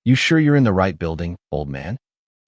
"You sure you're in the right building, old man?"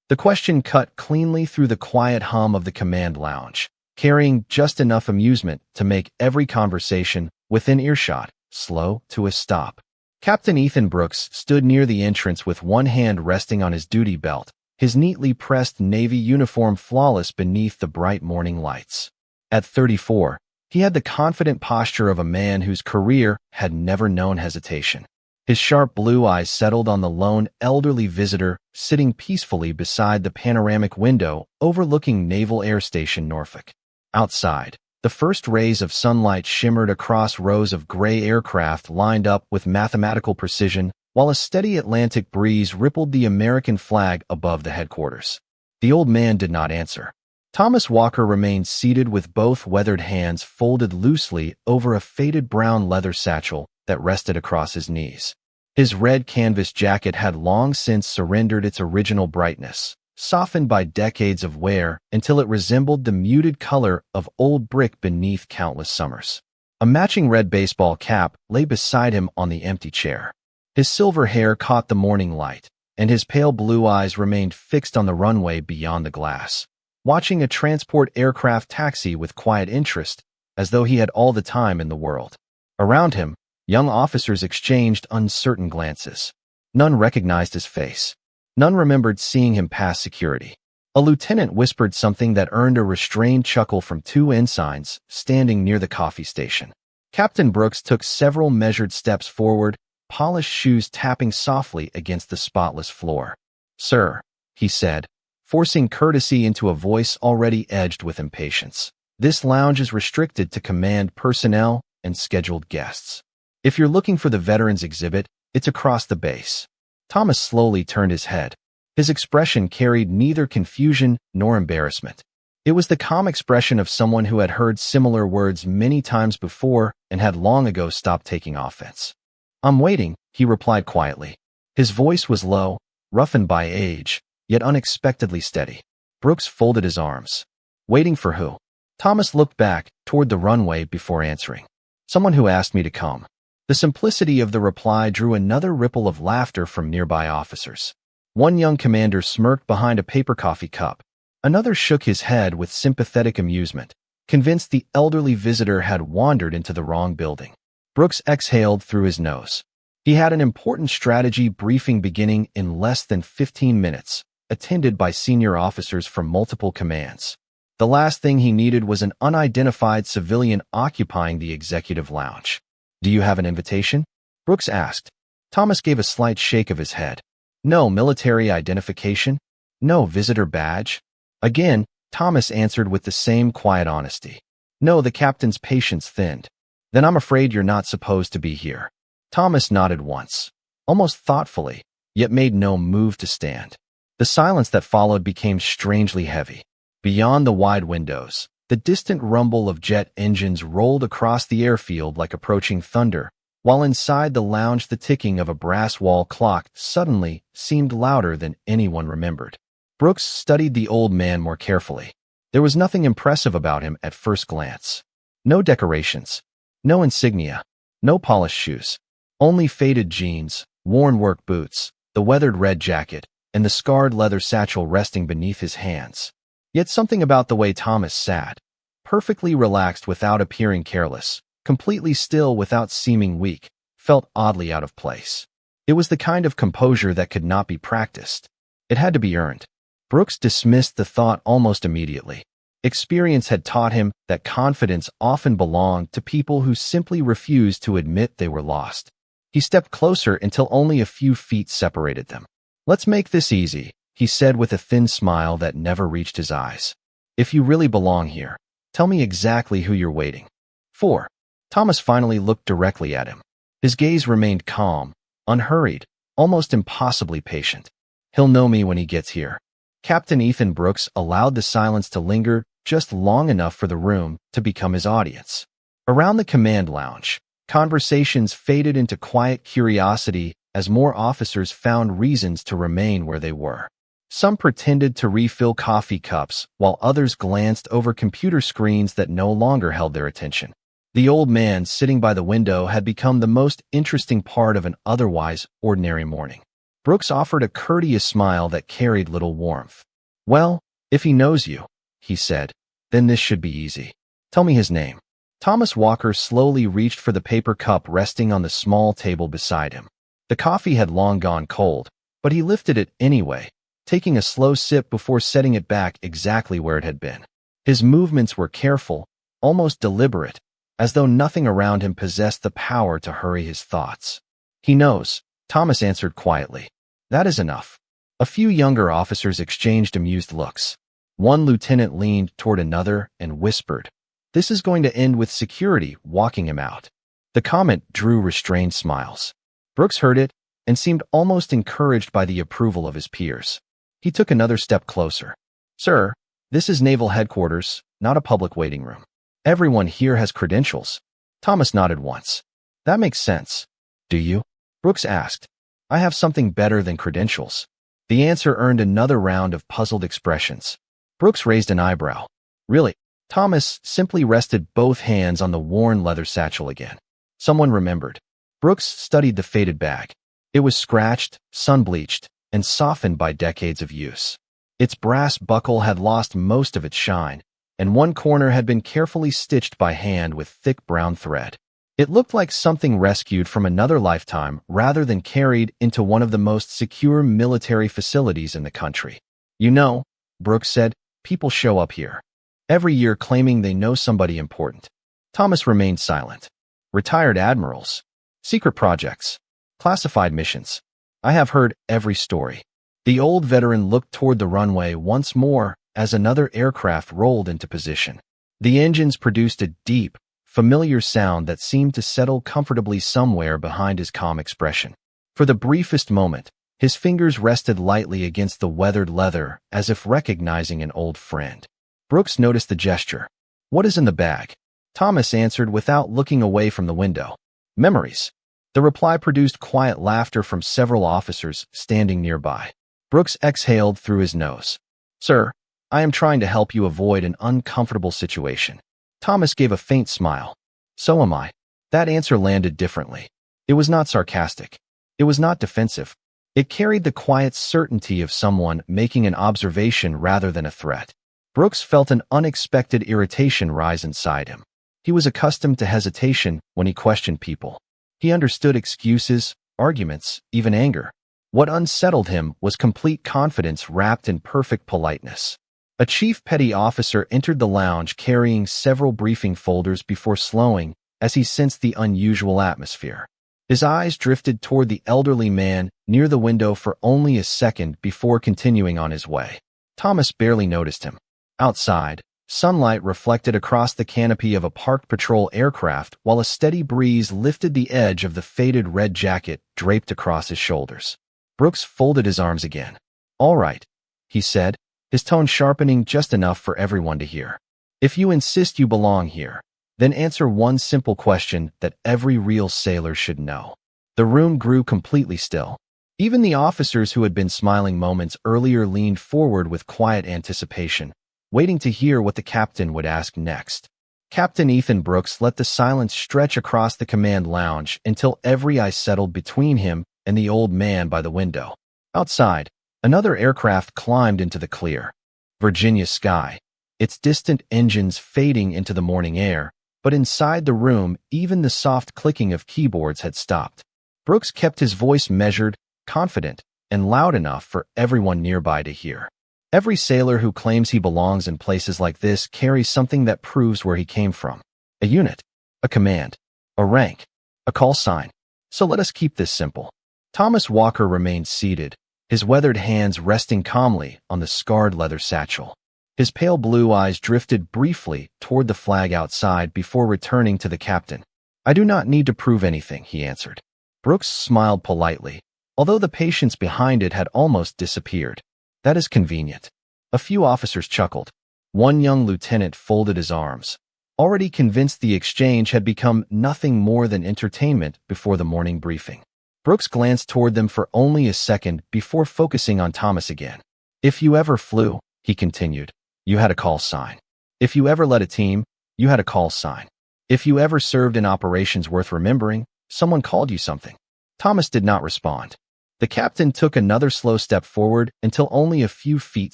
The question cut cleanly through the quiet hum of the command lounge, carrying just enough amusement to make every conversation within earshot slow to a stop. Captain Ethan Brooks stood near the entrance with one hand resting on his duty belt, his neatly pressed Navy uniform flawless beneath the bright morning lights. At 34, he had the confident posture of a man whose career had never known hesitation. His sharp blue eyes settled on the lone elderly visitor sitting peacefully beside the panoramic window overlooking Naval Air Station Norfolk. Outside, the first rays of sunlight shimmered across rows of gray aircraft lined up with mathematical precision, while a steady Atlantic breeze rippled the American flag above the headquarters. The old man did not answer. Thomas Walker remained seated with both weathered hands folded loosely over a faded brown leather satchel that rested across his knees. His red canvas jacket had long since surrendered its original brightness, softened by decades of wear until it resembled the muted color of old brick beneath countless summers. A matching red baseball cap lay beside him on the empty chair. His silver hair caught the morning light, and his pale blue eyes remained fixed on the runway beyond the glass, watching a transport aircraft taxi with quiet interest, as though he had all the time in the world. Around him, young officers exchanged uncertain glances. None recognized his face. None remembered seeing him pass security. A lieutenant whispered something that earned a restrained chuckle from two ensigns standing near the coffee station. Captain Brooks took several measured steps forward, polished shoes tapping softly against the spotless floor. "Sir," he said, forcing courtesy into a voice already edged with impatience, "this lounge is restricted to command personnel and scheduled guests. If you're looking for the veterans exhibit, it's across the base." Thomas slowly turned his head. His expression carried neither confusion nor embarrassment. It was the calm expression of someone who had heard similar words many times before and had long ago stopped taking offense. "I'm waiting," he replied quietly. His voice was low, roughened by age, yet unexpectedly steady. Brooks folded his arms. "Waiting for who?" Thomas looked back toward the runway before answering. "Someone who asked me to come." The simplicity of the reply drew another ripple of laughter from nearby officers. One young commander smirked behind a paper coffee cup. Another shook his head with sympathetic amusement, convinced the elderly visitor had wandered into the wrong building. Brooks exhaled through his nose. He had an important strategy briefing beginning in less than 15 minutes, attended by senior officers from multiple commands. The last thing he needed was an unidentified civilian occupying the executive lounge. "Do you have an invitation?" Brooks asked. Thomas gave a slight shake of his head. "No military identification? No visitor badge?" Again, Thomas answered with the same quiet honesty. "No." The captain's patience thinned. "Then I'm afraid you're not supposed to be here." Thomas nodded once, almost thoughtfully, yet made no move to stand. The silence that followed became strangely heavy. Beyond the wide windows, the distant rumble of jet engines rolled across the airfield like approaching thunder, while inside the lounge the ticking of a brass wall clock suddenly seemed louder than anyone remembered. Brooks studied the old man more carefully. There was nothing impressive about him at first glance. No decorations, no insignia, no polished shoes. Only faded jeans, worn work boots, the weathered red jacket, and the scarred leather satchel resting beneath his hands. Yet something about the way Thomas sat, perfectly relaxed without appearing careless, completely still without seeming weak, felt oddly out of place. It was the kind of composure that could not be practiced. It had to be earned. Brooks dismissed the thought almost immediately. Experience had taught him that confidence often belonged to people who simply refused to admit they were lost. He stepped closer until only a few feet separated them. "Let's make this easy," he said with a thin smile that never reached his eyes. "If you really belong here, tell me exactly who you're waiting for." Thomas finally looked directly at him. His gaze remained calm, unhurried, almost impossibly patient. "He'll know me when he gets here." Captain Ethan Brooks allowed the silence to linger just long enough for the room to become his audience. Around the command lounge, conversations faded into quiet curiosity as more officers found reasons to remain where they were. Some pretended to refill coffee cups, while others glanced over computer screens that no longer held their attention. The old man sitting by the window had become the most interesting part of an otherwise ordinary morning. Brooks offered a courteous smile that carried little warmth. Well, if he knows you, he said, then this should be easy. Tell me his name. Thomas Walker slowly reached for the paper cup resting on the small table beside him. The coffee had long gone cold, but he lifted it anyway, taking a slow sip before setting it back exactly where it had been. His movements were careful, almost deliberate, as though nothing around him possessed the power to hurry his thoughts. He knows, Thomas answered quietly. That is enough. A few younger officers exchanged amused looks. One lieutenant leaned toward another and whispered, "This is going to end with security walking him out." The comment drew restrained smiles. Brooks heard it and seemed almost encouraged by the approval of his peers. He took another step closer. "Sir, this is Naval Headquarters, not a public waiting room. Everyone here has credentials." Thomas nodded once. "That makes sense." "Do you?" Brooks asked. "I have something better than credentials." The answer earned another round of puzzled expressions. Brooks raised an eyebrow. "Really?" Thomas simply rested both hands on the worn leather satchel again. Someone remembered. Brooks studied the faded bag. It was scratched, sun-bleached, and softened by decades of use. Its brass buckle had lost most of its shine, and one corner had been carefully stitched by hand with thick brown thread. It looked like something rescued from another lifetime rather than carried into one of the most secure military facilities in the country. "You know," Brooks said, "people show up here every year claiming they know somebody important." Thomas remained silent. "Retired admirals, secret projects, classified missions. I have heard every story." The old veteran looked toward the runway once more as another aircraft rolled into position. The engines produced a deep, familiar sound that seemed to settle comfortably somewhere behind his calm expression. For the briefest moment, his fingers rested lightly against the weathered leather as if recognizing an old friend. Brooks noticed the gesture. "What is in the bag?" Thomas answered without looking away from the window. "Memories." The reply produced quiet laughter from several officers standing nearby. Brooks exhaled through his nose. "Sir, I am trying to help you avoid an uncomfortable situation." Thomas gave a faint smile. "So am I." That answer landed differently. It was not sarcastic. It was not defensive. It carried the quiet certainty of someone making an observation rather than a threat. Brooks felt an unexpected irritation rise inside him. He was accustomed to hesitation when he questioned people. He understood excuses, arguments, even anger. What unsettled him was complete confidence wrapped in perfect politeness. A chief petty officer entered the lounge carrying several briefing folders before slowing as he sensed the unusual atmosphere. His eyes drifted toward the elderly man near the window for only a second before continuing on his way. Thomas barely noticed him. Outside, sunlight reflected across the canopy of a parked patrol aircraft while a steady breeze lifted the edge of the faded red jacket draped across his shoulders. Brooks folded his arms again. "All right," he said, his tone sharpening just enough for everyone to hear. "If you insist you belong here, then answer one simple question that every real sailor should know." The room grew completely still. Even the officers who had been smiling moments earlier leaned forward with quiet anticipation, waiting to hear what the captain would ask next. Captain Ethan Brooks let the silence stretch across the command lounge until every eye settled between him and the old man by the window. Outside, another aircraft climbed into the clear Virginia sky, its distant engines fading into the morning air, but inside the room, even the soft clicking of keyboards had stopped. Brooks kept his voice measured, confident, and loud enough for everyone nearby to hear. Every sailor who claims he belongs in places like this carries something that proves where he came from. A unit, a command, a rank, a call sign. So let us keep this simple. Thomas Walker remained seated, his weathered hands resting calmly on the scarred leather satchel. His pale blue eyes drifted briefly toward the flag outside before returning to the captain. "I do not need to prove anything," he answered. Brooks smiled politely, although the patience behind it had almost disappeared. "That is convenient." A few officers chuckled. One young lieutenant folded his arms, already convinced the exchange had become nothing more than entertainment before the morning briefing. Brooks glanced toward them for only a second before focusing on Thomas again. "If you ever flew," he continued, "you had a call sign. If you ever led a team, you had a call sign. If you ever served in operations worth remembering, someone called you something." Thomas did not respond. The captain took another slow step forward until only a few feet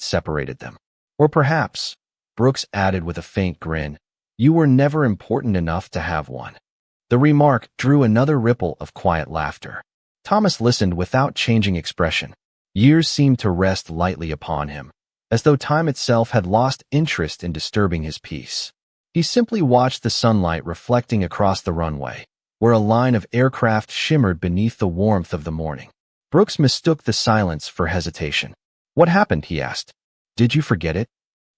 separated them. Or perhaps, Brooks added with a faint grin, you were never important enough to have one. The remark drew another ripple of quiet laughter. Thomas listened without changing expression. Years seemed to rest lightly upon him, as though time itself had lost interest in disturbing his peace. He simply watched the sunlight reflecting across the runway, where a line of aircraft shimmered beneath the warmth of the morning. Brooks mistook the silence for hesitation. What happened? He asked. Did you forget it?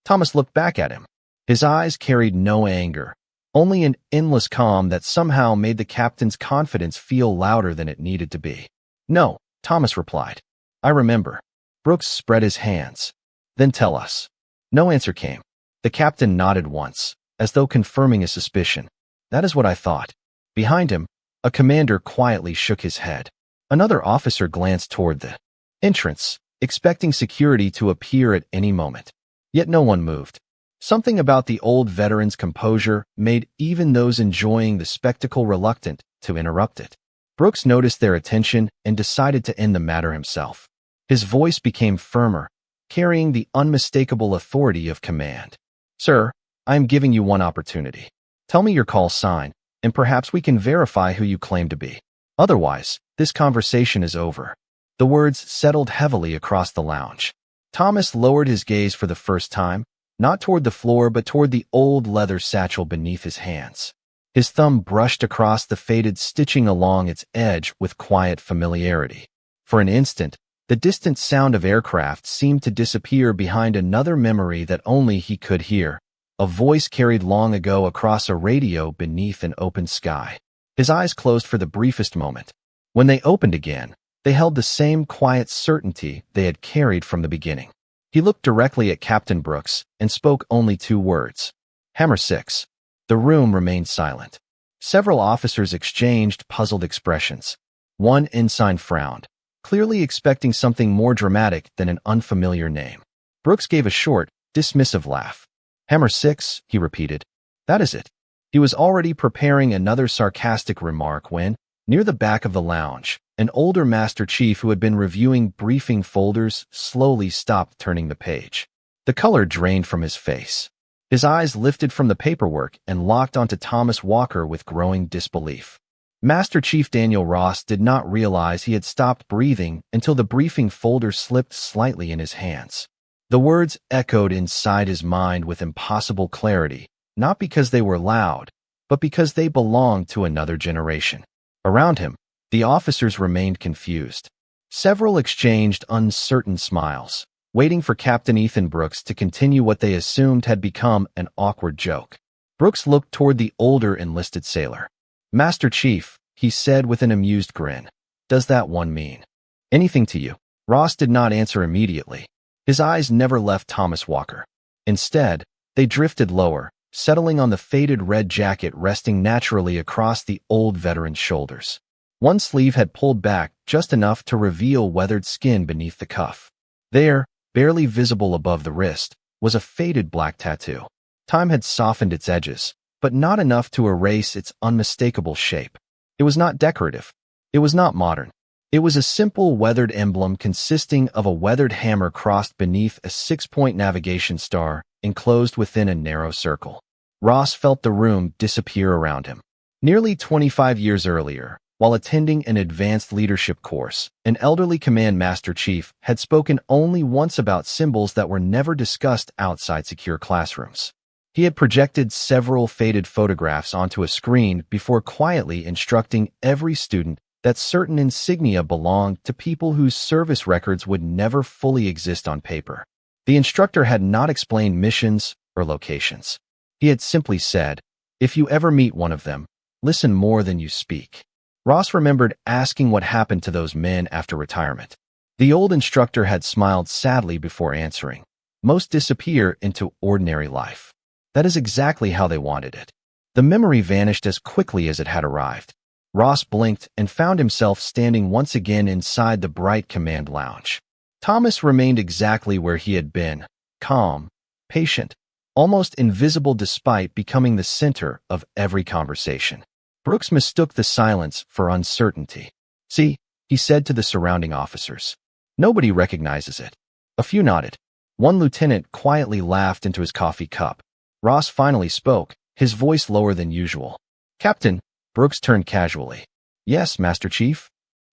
Thomas looked back at him. His eyes carried no anger, only an endless calm that somehow made the captain's confidence feel louder than it needed to be. No, Thomas replied. I remember. Brooks spread his hands. Then tell us. No answer came. The captain nodded once, as though confirming a suspicion. That is what I thought. Behind him, a commander quietly shook his head. Another officer glanced toward the entrance, expecting security to appear at any moment. Yet no one moved. Something about the old veteran's composure made even those enjoying the spectacle reluctant to interrupt it. Brooks noticed their attention and decided to end the matter himself. His voice became firmer, carrying the unmistakable authority of command. Sir, I am giving you one opportunity. Tell me your call sign, and perhaps we can verify who you claim to be. Otherwise, this conversation is over. The words settled heavily across the lounge. Thomas lowered his gaze for the first time, not toward the floor but toward the old leather satchel beneath his hands. His thumb brushed across the faded stitching along its edge with quiet familiarity. For an instant, the distant sound of aircraft seemed to disappear behind another memory that only he could hear, a voice carried long ago across a radio beneath an open sky. His eyes closed for the briefest moment. When they opened again, they held the same quiet certainty they had carried from the beginning. He looked directly at Captain Brooks and spoke only 2 words. Hammer 6. The room remained silent. Several officers exchanged puzzled expressions. One ensign frowned, clearly expecting something more dramatic than an unfamiliar name. Brooks gave a short, dismissive laugh. Hammer 6, he repeated. That is it. He was already preparing another sarcastic remark when, near the back of the lounge, an older Master Chief who had been reviewing briefing folders slowly stopped turning the page. The color drained from his face. His eyes lifted from the paperwork and locked onto Thomas Walker with growing disbelief. Master Chief Daniel Ross did not realize he had stopped breathing until the briefing folder slipped slightly in his hands. The words echoed inside his mind with impossible clarity, not because they were loud, but because they belonged to another generation. Around him, the officers remained confused. Several exchanged uncertain smiles, waiting for Captain Ethan Brooks to continue what they assumed had become an awkward joke. Brooks looked toward the older enlisted sailor. Master Chief, he said with an amused grin. Does that one mean anything to you? Ross did not answer immediately. His eyes never left Thomas Walker. Instead, they drifted lower, settling on the faded red jacket resting naturally across the old veteran's shoulders. One sleeve had pulled back just enough to reveal weathered skin beneath the cuff. There, barely visible above the wrist, was a faded black tattoo. Time had softened its edges, but not enough to erase its unmistakable shape. It was not decorative. It was not modern. It was a simple weathered emblem consisting of a weathered hammer crossed beneath a 6-point navigation star enclosed within a narrow circle. Ross felt the room disappear around him. Nearly 25 years earlier, while attending an advanced leadership course, an elderly command master chief had spoken only once about symbols that were never discussed outside secure classrooms. He had projected several faded photographs onto a screen before quietly instructing every student that certain insignia belonged to people whose service records would never fully exist on paper. The instructor had not explained missions or locations. He had simply said, if you ever meet one of them, listen more than you speak. Ross remembered asking what happened to those men after retirement. The old instructor had smiled sadly before answering. Most disappear into ordinary life. That is exactly how they wanted it. The memory vanished as quickly as it had arrived. Ross blinked and found himself standing once again inside the bright command lounge. Thomas remained exactly where he had been, calm, patient, almost invisible despite becoming the center of every conversation. Brooks mistook the silence for uncertainty. See, he said to the surrounding officers. Nobody recognizes it. A few nodded. One lieutenant quietly laughed into his coffee cup. Ross finally spoke, his voice lower than usual. Captain, Brooks turned casually. Yes, Master Chief.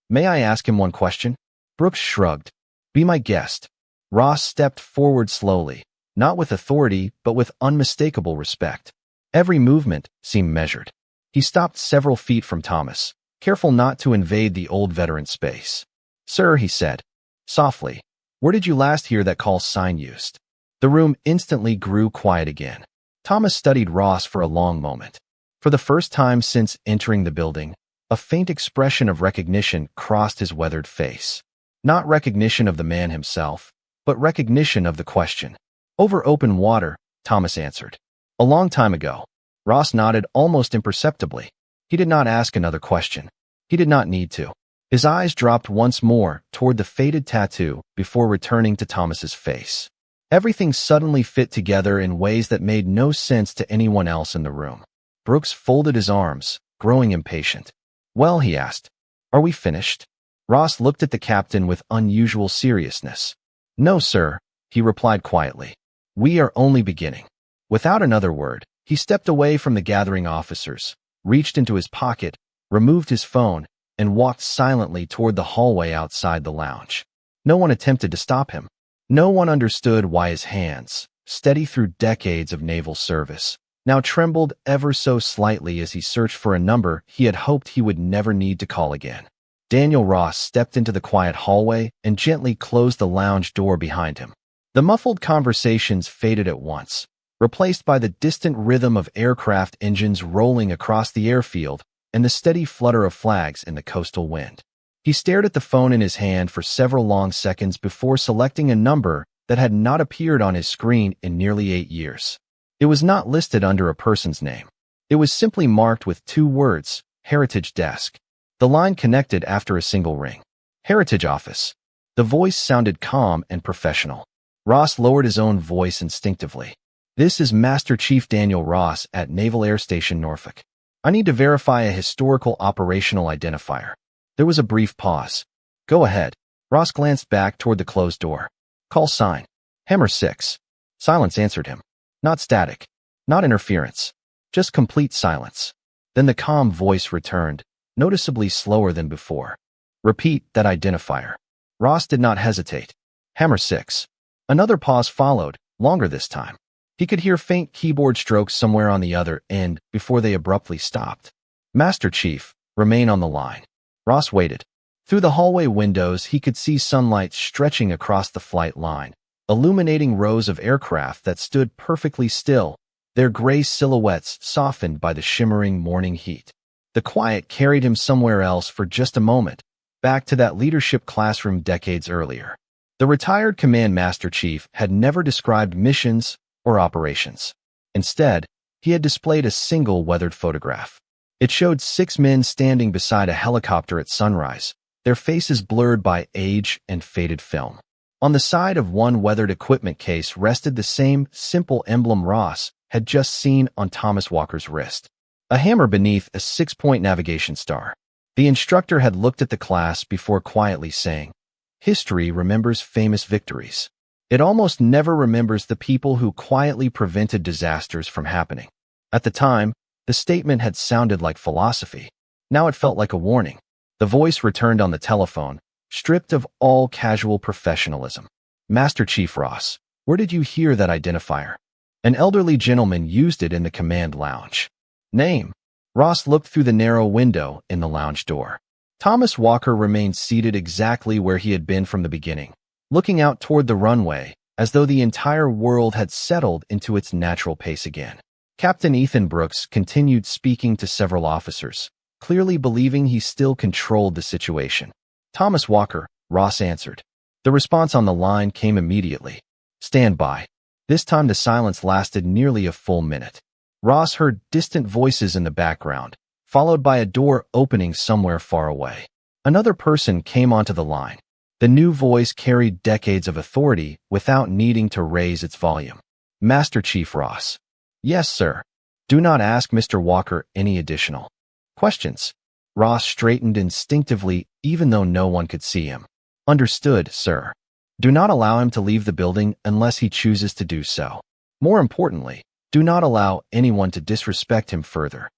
May I ask him one question? Brooks shrugged. Be my guest. Ross stepped forward slowly, not with authority, but with unmistakable respect. Every movement seemed measured. He stopped several feet from Thomas, careful not to invade the old veteran's space. Sir, he said, softly, where did you last hear that call sign used? The room instantly grew quiet again. Thomas studied Ross for a long moment. For the first time since entering the building, a faint expression of recognition crossed his weathered face. Not recognition of the man himself, but recognition of the question. Over open water, Thomas answered. A long time ago. Ross nodded almost imperceptibly. He did not ask another question. He did not need to. His eyes dropped once more toward the faded tattoo before returning to Thomas's face. Everything suddenly fit together in ways that made no sense to anyone else in the room. Brooks folded his arms, growing impatient. Well, he asked, are we finished? Ross looked at the captain with unusual seriousness. No, sir, he replied quietly. We are only beginning. Without another word, he stepped away from the gathering officers, reached into his pocket, removed his phone, and walked silently toward the hallway outside the lounge. No one attempted to stop him. No one understood why his hands, steady through decades of naval service, now trembled ever so slightly as he searched for a number he had hoped he would never need to call again. Daniel Ross stepped into the quiet hallway and gently closed the lounge door behind him. The muffled conversations faded at once, replaced by the distant rhythm of aircraft engines rolling across the airfield and the steady flutter of flags in the coastal wind. He stared at the phone in his hand for several long seconds before selecting a number that had not appeared on his screen in nearly 8 years. It was not listed under a person's name. It was simply marked with 2 words, Heritage Desk. The line connected after a single ring. Heritage Office. The voice sounded calm and professional. Ross lowered his own voice instinctively. This is Master Chief Daniel Ross at Naval Air Station Norfolk. I need to verify a historical operational identifier. There was a brief pause. Go ahead. Ross glanced back toward the closed door. Call sign. Hammer 6. Silence answered him. Not static. Not interference. Just complete silence. Then the calm voice returned, noticeably slower than before. Repeat that identifier. Ross did not hesitate. Hammer 6. Another pause followed, longer this time. He could hear faint keyboard strokes somewhere on the other end before they abruptly stopped. Master Chief, remain on the line. Ross waited. Through the hallway windows, he could see sunlight stretching across the flight line, illuminating rows of aircraft that stood perfectly still, their gray silhouettes softened by the shimmering morning heat. The quiet carried him somewhere else for just a moment, back to that leadership classroom decades earlier. The retired Command Master Chief had never described missions or operations. Instead, he had displayed a single weathered photograph. It showed 6 men standing beside a helicopter at sunrise, their faces blurred by age and faded film. On the side of one weathered equipment case rested the same simple emblem Ross had just seen on Thomas Walker's wrist. A hammer beneath a 6-point navigation star. The instructor had looked at the class before quietly saying, "History remembers famous victories. It almost never remembers the people who quietly prevented disasters from happening." At the time, the statement had sounded like philosophy. Now it felt like a warning. The voice returned on the telephone, stripped of all casual professionalism. "Master Chief Ross, where did you hear that identifier?" An elderly gentleman used it in the command lounge. "Name?" Ross looked through the narrow window in the lounge door. Thomas Walker remained seated exactly where he had been from the beginning, looking out toward the runway, as though the entire world had settled into its natural pace again. Captain Ethan Brooks continued speaking to several officers, clearly believing he still controlled the situation. "Thomas Walker," Ross answered. The response on the line came immediately. "Stand by." This time the silence lasted nearly a full minute. Ross heard distant voices in the background, followed by a door opening somewhere far away. Another person came onto the line. The new voice carried decades of authority without needing to raise its volume. "Master Chief Ross." "Yes, sir." "Do not ask Mr. Walker any additional questions." Ross straightened instinctively even though no one could see him. Understood, sir. Do not allow him to leave the building unless he chooses to do so. More importantly, do not allow anyone to disrespect him further.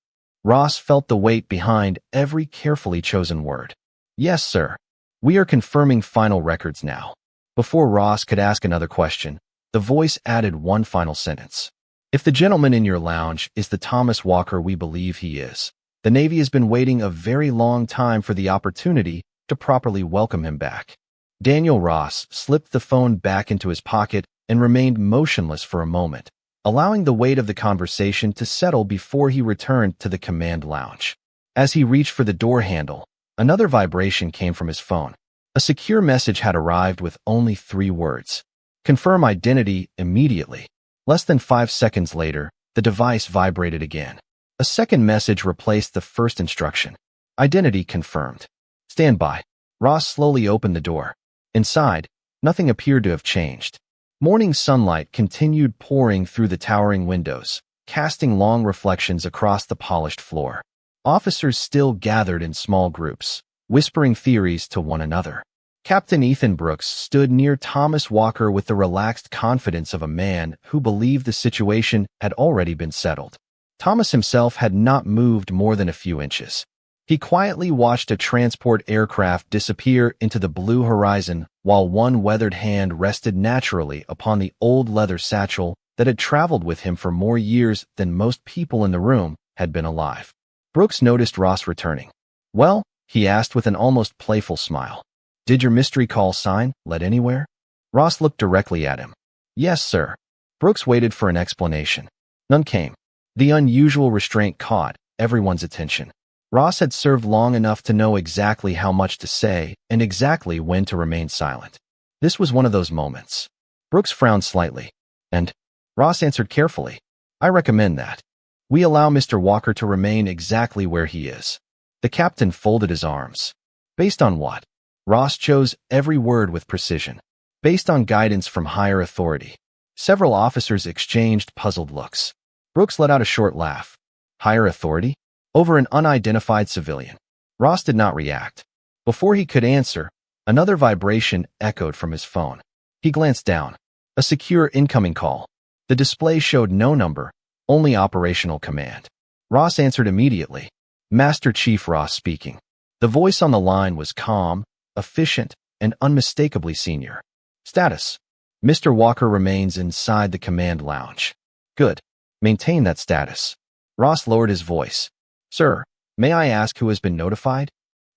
Ross felt the weight behind every carefully chosen word. Yes, sir. We are confirming final records now. Before Ross could ask another question, the voice added one final sentence. If the gentleman in your lounge is the Thomas Walker we believe he is, the Navy has been waiting a very long time for the opportunity to properly welcome him back. Daniel Ross slipped the phone back into his pocket and remained motionless for a moment, allowing the weight of the conversation to settle before he returned to the command lounge. As he reached for the door handle, another vibration came from his phone. A secure message had arrived with only 3 words. Confirm identity immediately. Less than 5 seconds later, the device vibrated again. A second message replaced the first instruction. Identity confirmed. Stand by. Ross slowly opened the door. Inside, nothing appeared to have changed. Morning sunlight continued pouring through the towering windows, casting long reflections across the polished floor. Officers still gathered in small groups, whispering theories to one another. Captain Ethan Brooks stood near Thomas Walker with the relaxed confidence of a man who believed the situation had already been settled. Thomas himself had not moved more than a few inches. He quietly watched a transport aircraft disappear into the blue horizon while one weathered hand rested naturally upon the old leather satchel that had traveled with him for more years than most people in the room had been alive. Brooks noticed Ross returning. Well, he asked with an almost playful smile. Did your mystery call sign lead anywhere? Ross looked directly at him. Yes, sir. Brooks waited for an explanation. None came. The unusual restraint caught everyone's attention. Ross had served long enough to know exactly how much to say and exactly when to remain silent. This was one of those moments. Brooks frowned slightly. And Ross answered carefully. I recommend that. We allow Mr. Walker to remain exactly where he is. The captain folded his arms. Based on what? Ross chose every word with precision. Based on guidance from higher authority. Several officers exchanged puzzled looks. Brooks let out a short laugh. Higher authority? Over an unidentified civilian. Ross did not react. Before he could answer, another vibration echoed from his phone. He glanced down. A secure incoming call. The display showed no number, only operational command. Ross answered immediately. Master Chief Ross speaking. The voice on the line was calm, efficient, and unmistakably senior. Status. Mr. Walker remains inside the command lounge. Good. Maintain that status. Ross lowered his voice. Sir, may I ask who has been notified?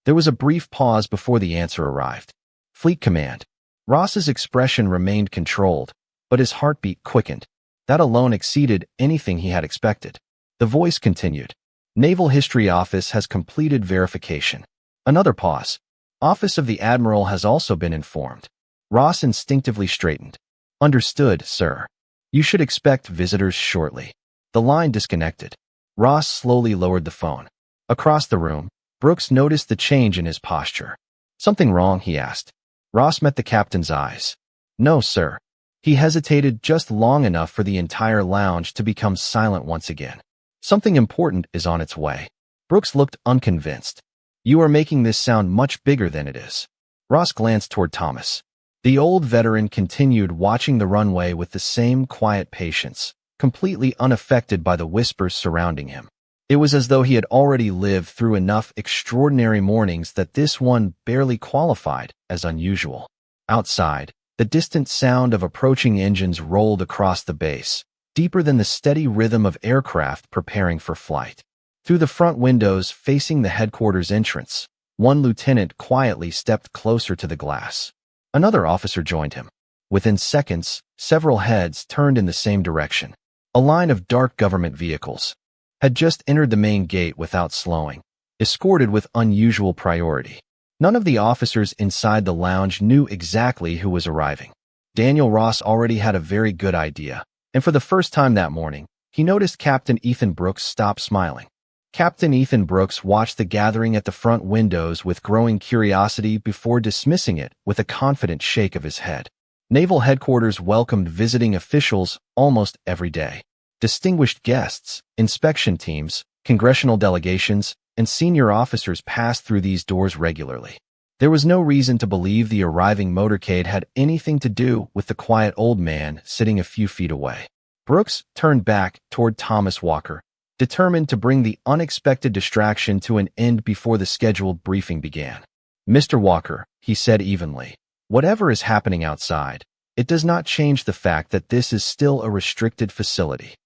There was a brief pause before the answer arrived. Fleet Command. Ross's expression remained controlled, but his heartbeat quickened. That alone exceeded anything he had expected. The voice continued. Naval History Office has completed verification. Another pause. Office of the Admiral has also been informed. Ross instinctively straightened. Understood, sir. You should expect visitors shortly. The line disconnected. Ross slowly lowered the phone. Across the room, Brooks noticed the change in his posture. Something wrong, he asked. Ross met the captain's eyes. No, sir. He hesitated just long enough for the entire lounge to become silent once again. Something important is on its way. Brooks looked unconvinced. You are making this sound much bigger than it is. Ross glanced toward Thomas. The old veteran continued watching the runway with the same quiet patience, completely unaffected by the whispers surrounding him. It was as though he had already lived through enough extraordinary mornings that this one barely qualified as unusual. Outside, the distant sound of approaching engines rolled across the base, deeper than the steady rhythm of aircraft preparing for flight. Through the front windows facing the headquarters entrance, one lieutenant quietly stepped closer to the glass. Another officer joined him. Within seconds, several heads turned in the same direction. A line of dark government vehicles had just entered the main gate without slowing, escorted with unusual priority. None of the officers inside the lounge knew exactly who was arriving. Daniel Ross already had a very good idea, and for the first time that morning, he noticed Captain Ethan Brooks stop smiling. Captain Ethan Brooks watched the gathering at the front windows with growing curiosity before dismissing it with a confident shake of his head. Naval headquarters welcomed visiting officials almost every day. Distinguished guests, inspection teams, Congressional delegations and senior officers passed through these doors regularly. There was no reason to believe the arriving motorcade had anything to do with the quiet old man sitting a few feet away. Brooks turned back toward Thomas Walker, determined to bring the unexpected distraction to an end before the scheduled briefing began. "Mr. Walker," he said evenly, "whatever is happening outside, it does not change the fact that this is still a restricted facility."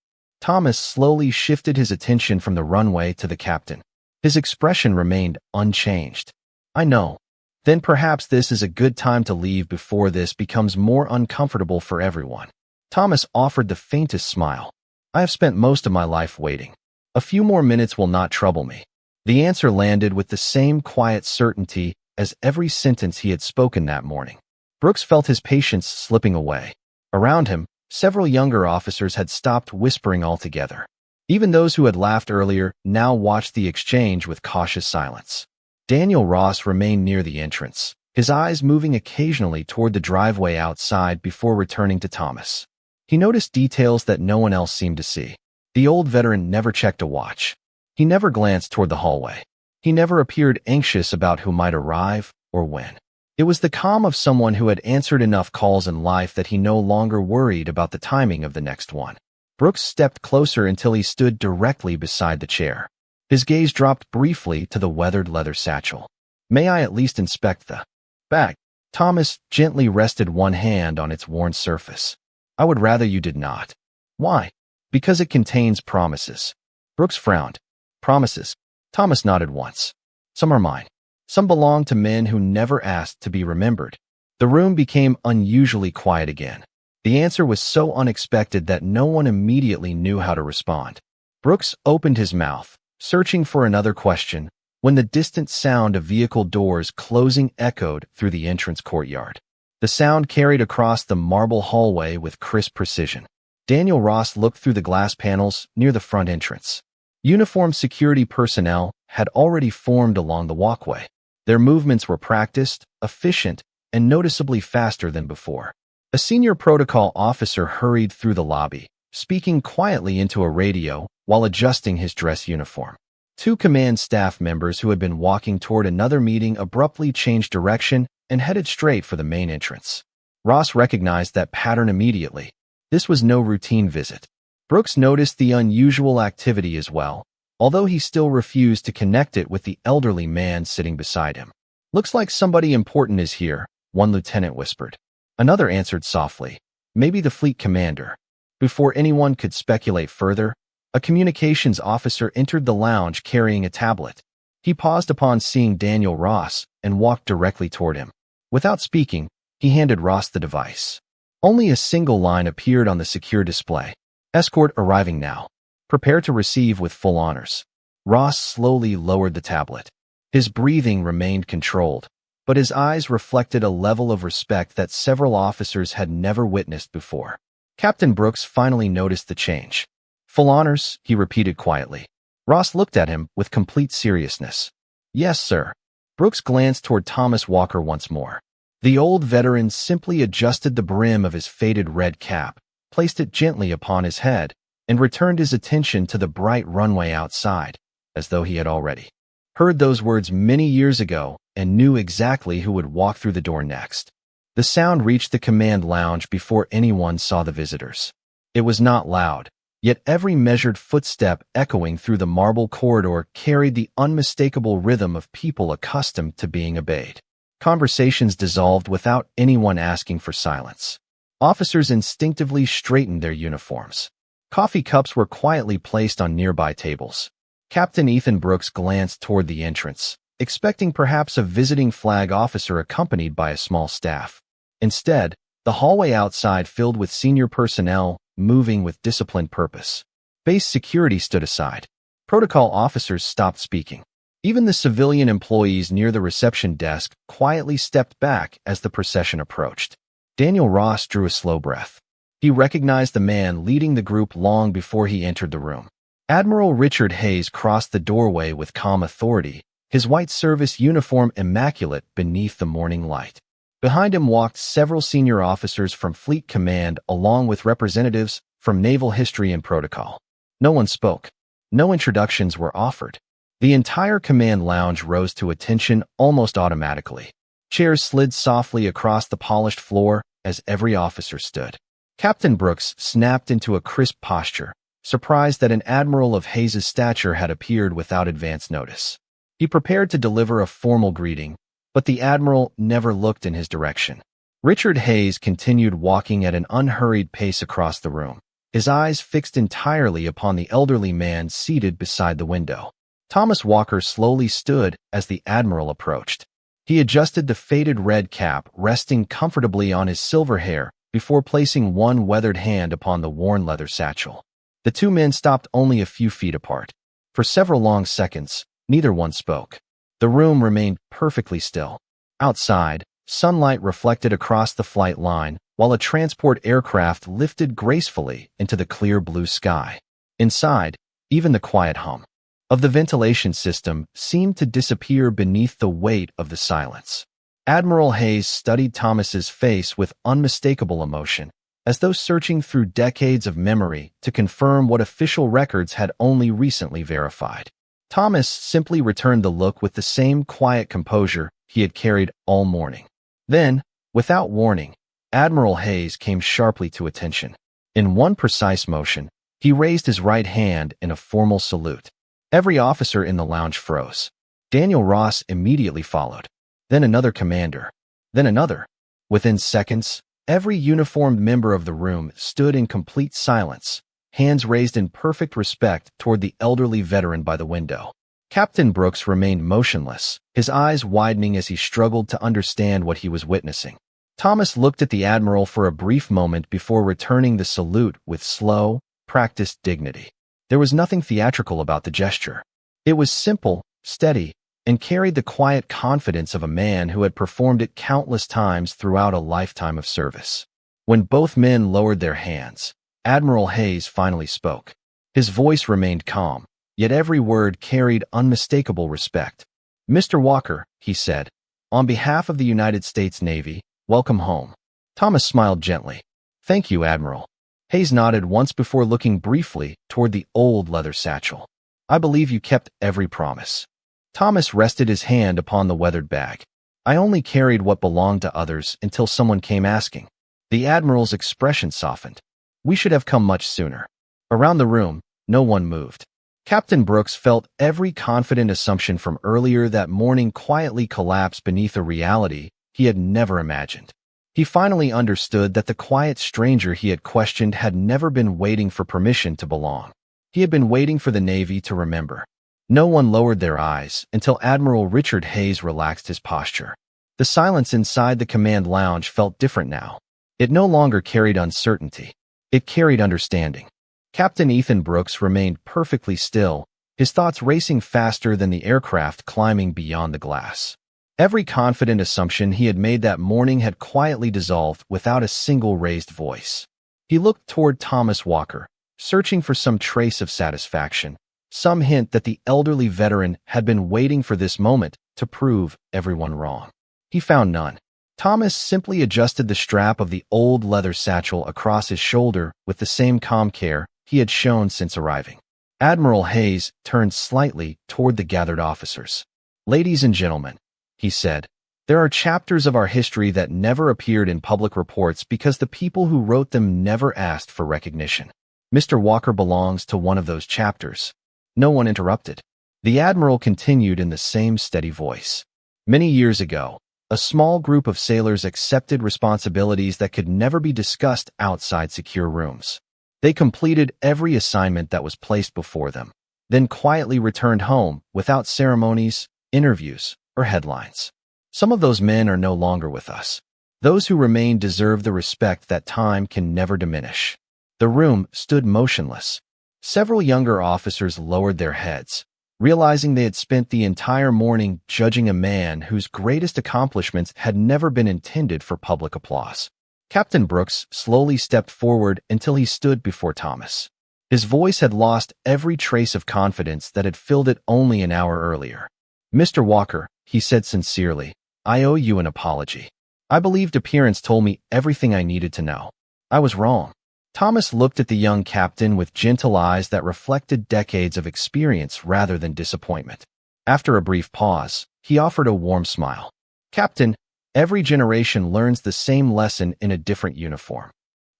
Thomas slowly shifted his attention from the runway to the captain. His expression remained unchanged. "I know. Then perhaps this is a good time to leave before this becomes more uncomfortable for everyone." Thomas offered the faintest smile. "I have spent most of my life waiting. A few more minutes will not trouble me." The answer landed with the same quiet certainty as every sentence he had spoken that morning. Brooks felt his patience slipping away. Around him, several younger officers had stopped whispering altogether. Even those who had laughed earlier now watched the exchange with cautious silence. Daniel Ross remained near the entrance, his eyes moving occasionally toward the driveway outside before returning to Thomas. He noticed details that no one else seemed to see. The old veteran never checked a watch. He never glanced toward the hallway. He never appeared anxious about who might arrive or when. It was the calm of someone who had answered enough calls in life that he no longer worried about the timing of the next one. Brooks stepped closer until he stood directly beside the chair. His gaze dropped briefly to the weathered leather satchel. "May I at least inspect the bag?" Thomas gently rested one hand on its worn surface. "I would rather you did not." "Why?" "Because it contains promises." Brooks frowned. "Promises?" Thomas nodded once. "Some are mine. Some belong to men who never asked to be remembered." The room became unusually quiet again. The answer was so unexpected that no one immediately knew how to respond. Brooks opened his mouth, searching for another question, when the distant sound of vehicle doors closing echoed through the entrance courtyard. The sound carried across the marble hallway with crisp precision. Daniel Ross looked through the glass panels near the front entrance. Uniformed security personnel had already formed along the walkway. Their movements were practiced, efficient, and noticeably faster than before. A senior protocol officer hurried through the lobby, speaking quietly into a radio while adjusting his dress uniform. Two command staff members who had been walking toward another meeting abruptly changed direction and headed straight for the main entrance. Ross recognized that pattern immediately. This was no routine visit. Brooks noticed the unusual activity as well, although he still refused to connect it with the elderly man sitting beside him. "Looks like somebody important is here," one lieutenant whispered. Another answered softly, "Maybe the fleet commander." Before anyone could speculate further, a communications officer entered the lounge carrying a tablet. He paused upon seeing Daniel Ross and walked directly toward him. Without speaking, he handed Ross the device. Only a single line appeared on the secure display. "Escort arriving now. Prepare to receive with full honors." Ross slowly lowered the tablet. His breathing remained controlled, but his eyes reflected a level of respect that several officers had never witnessed before. Captain Brooks finally noticed the change. "Full honors," he repeated quietly. Ross looked at him with complete seriousness. "Yes, sir." Brooks glanced toward Thomas Walker once more. The old veteran simply adjusted the brim of his faded red cap, placed it gently upon his head, and returned his attention to the bright runway outside, as though he had already heard those words many years ago and knew exactly who would walk through the door next. The sound reached the command lounge before anyone saw the visitors. It was not loud, yet every measured footstep echoing through the marble corridor carried the unmistakable rhythm of people accustomed to being obeyed. Conversations dissolved without anyone asking for silence. Officers instinctively straightened their uniforms. Coffee cups were quietly placed on nearby tables. Captain Ethan Brooks glanced toward the entrance, expecting perhaps a visiting flag officer accompanied by a small staff. Instead, the hallway outside filled with senior personnel moving with disciplined purpose. Base security stood aside. Protocol officers stopped speaking. Even the civilian employees near the reception desk quietly stepped back as the procession approached. Daniel Ross drew a slow breath. He recognized the man leading the group long before he entered the room. Admiral Richard Hayes crossed the doorway with calm authority, his white service uniform immaculate beneath the morning light. Behind him walked several senior officers from Fleet Command along with representatives from Naval History and Protocol. No one spoke. No introductions were offered. The entire command lounge rose to attention almost automatically. Chairs slid softly across the polished floor as every officer stood. Captain Brooks snapped into a crisp posture, surprised that an admiral of Hayes's stature had appeared without advance notice. He prepared to deliver a formal greeting, but the admiral never looked in his direction. Richard Hayes continued walking at an unhurried pace across the room, his eyes fixed entirely upon the elderly man seated beside the window. Thomas Walker slowly stood as the admiral approached. He adjusted the faded red cap resting comfortably on his silver hair before placing one weathered hand upon the worn leather satchel. The two men stopped only a few feet apart. For several long seconds, neither one spoke. The room remained perfectly still. Outside, sunlight reflected across the flight line, while a transport aircraft lifted gracefully into the clear blue sky. Inside, even the quiet hum of the ventilation system seemed to disappear beneath the weight of the silence. Admiral Hayes studied Thomas's face with unmistakable emotion, as though searching through decades of memory to confirm what official records had only recently verified. Thomas simply returned the look with the same quiet composure he had carried all morning. Then, without warning, Admiral Hayes came sharply to attention. In one precise motion, he raised his right hand in a formal salute. Every officer in the lounge froze. Daniel Ross immediately followed. Then another commander. Then another. Within seconds, every uniformed member of the room stood in complete silence, hands raised in perfect respect toward the elderly veteran by the window. Captain Brooks remained motionless, his eyes widening as he struggled to understand what he was witnessing. Thomas looked at the admiral for a brief moment before returning the salute with slow, practiced dignity. There was nothing theatrical about the gesture. It was simple, steady, and carried the quiet confidence of a man who had performed it countless times throughout a lifetime of service. When both men lowered their hands, Admiral Hayes finally spoke. His voice remained calm, yet every word carried unmistakable respect. "Mr. Walker," he said, "on behalf of the United States Navy, welcome home." Thomas smiled gently. "Thank you, Admiral." Hayes nodded once before looking briefly toward the old leather satchel. "I believe you kept every promise." Thomas rested his hand upon the weathered bag. "I only carried what belonged to others until someone came asking." The Admiral's expression softened. "We should have come much sooner." Around the room, no one moved. Captain Brooks felt every confident assumption from earlier that morning quietly collapse beneath a reality he had never imagined. He finally understood that the quiet stranger he had questioned had never been waiting for permission to belong. He had been waiting for the Navy to remember. No one lowered their eyes until Admiral Richard Hayes relaxed his posture. The silence inside the command lounge felt different now. It no longer carried uncertainty. It carried understanding. Captain Ethan Brooks remained perfectly still, his thoughts racing faster than the aircraft climbing beyond the glass. Every confident assumption he had made that morning had quietly dissolved without a single raised voice. He looked toward Thomas Walker, searching for some trace of satisfaction, some hint that the elderly veteran had been waiting for this moment to prove everyone wrong. He found none. Thomas simply adjusted the strap of the old leather satchel across his shoulder with the same calm care he had shown since arriving. Admiral Hayes turned slightly toward the gathered officers. "Ladies and gentlemen," he said, "there are chapters of our history that never appeared in public reports because the people who wrote them never asked for recognition. Mr. Walker belongs to one of those chapters." No one interrupted. The Admiral continued in the same steady voice. "Many years ago, a small group of sailors accepted responsibilities that could never be discussed outside secure rooms. They completed every assignment that was placed before them, then quietly returned home without ceremonies, interviews, or headlines. Some of those men are no longer with us. Those who remain deserve the respect that time can never diminish." The room stood motionless. Several younger officers lowered their heads, realizing they had spent the entire morning judging a man whose greatest accomplishments had never been intended for public applause. Captain Brooks slowly stepped forward until he stood before Thomas. His voice had lost every trace of confidence that had filled it only an hour earlier. "Mr. Walker," he said sincerely, "I owe you an apology. I believed appearance told me everything I needed to know. I was wrong. Thomas looked at the young captain with gentle eyes that reflected decades of experience rather than disappointment. After a brief pause, he offered a warm smile. "Captain, every generation learns the same lesson in a different uniform."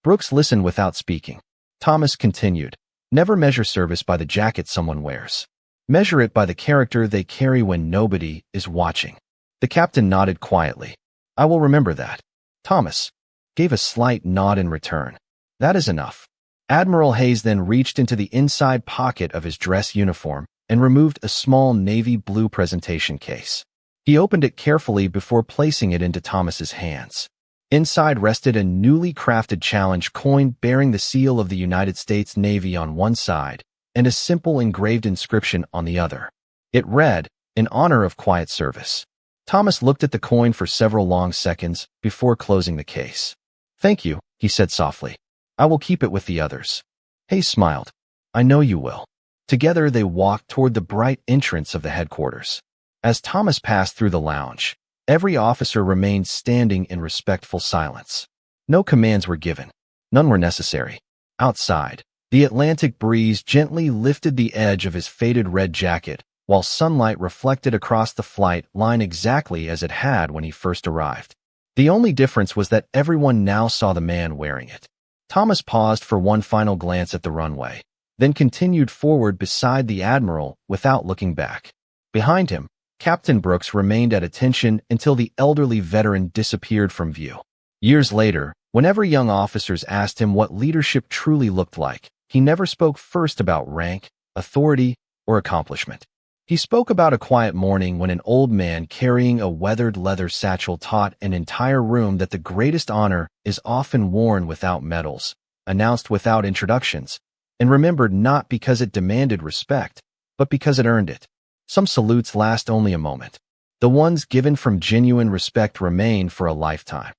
Brooks listened without speaking. Thomas continued, "Never measure service by the jacket someone wears. Measure it by the character they carry when nobody is watching." The captain nodded quietly. "I will remember that." Thomas gave a slight nod in return. "That is enough." Admiral Hayes then reached into the inside pocket of his dress uniform and removed a small navy blue presentation case. He opened it carefully before placing it into Thomas's hands. Inside rested a newly crafted challenge coin bearing the seal of the United States Navy on one side and a simple engraved inscription on the other. It read, "In honor of quiet service." Thomas looked at the coin for several long seconds before closing the case. "Thank you," he said softly. "I will keep it with the others." Hayes smiled. "I know you will." Together they walked toward the bright entrance of the headquarters. As Thomas passed through the lounge, every officer remained standing in respectful silence. No commands were given. None were necessary. Outside, the Atlantic breeze gently lifted the edge of his faded red jacket, while sunlight reflected across the flight line exactly as it had when he first arrived. The only difference was that everyone now saw the man wearing it. Thomas paused for one final glance at the runway, then continued forward beside the Admiral without looking back. Behind him, Captain Brooks remained at attention until the elderly veteran disappeared from view. Years later, whenever young officers asked him what leadership truly looked like, he never spoke first about rank, authority, or accomplishment. He spoke about a quiet morning when an old man carrying a weathered leather satchel taught an entire room that the greatest honor is often worn without medals, announced without introductions, and remembered not because it demanded respect, but because it earned it. Some salutes last only a moment. The ones given from genuine respect remain for a lifetime.